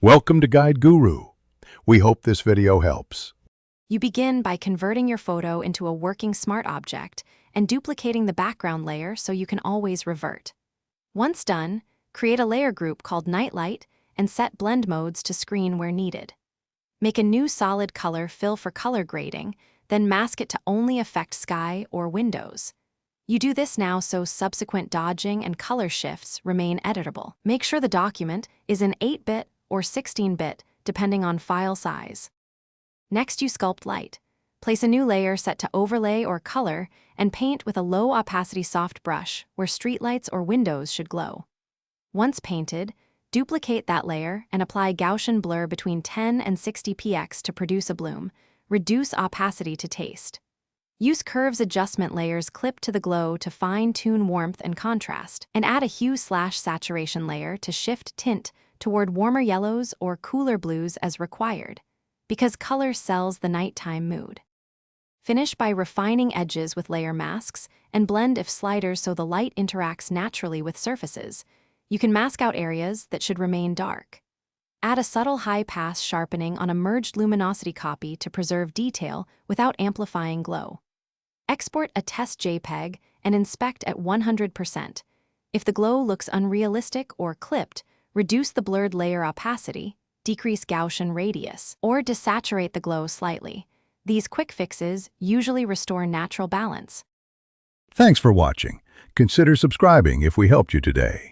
Welcome to Guide Guru. We hope this video helps. You begin by converting your photo into a working smart object and duplicating the background layer so you can always revert. Once done, create a layer group called Nightlight and set blend modes to screen where needed. Make a new solid color fill for color grading, then mask it to only affect sky or windows. You do this now so subsequent dodging and color shifts remain editable. Make sure the document is in 8-bit or 16-bit, depending on file size. Next, you sculpt light. Place a new layer set to overlay or color and paint with a low opacity soft brush where streetlights or windows should glow. Once painted, duplicate that layer and apply Gaussian blur between 10 and 60 px to produce a bloom. Reduce opacity to taste. Use curves adjustment layers clipped to the glow to fine-tune warmth and contrast, and add a hue/saturation layer to shift tint toward warmer yellows or cooler blues as required, because color sells the nighttime mood. Finish by refining edges with layer masks and blend if sliders so the light interacts naturally with surfaces. You can mask out areas that should remain dark. Add a subtle high-pass sharpening on a merged luminosity copy to preserve detail without amplifying glow. Export a test JPEG and inspect at 100%. If the glow looks unrealistic or clipped, reduce the blurred layer opacity, decrease Gaussian radius, or desaturate the glow slightly. These quick fixes usually restore natural balance. Thanks for watching. Consider subscribing if we helped you today.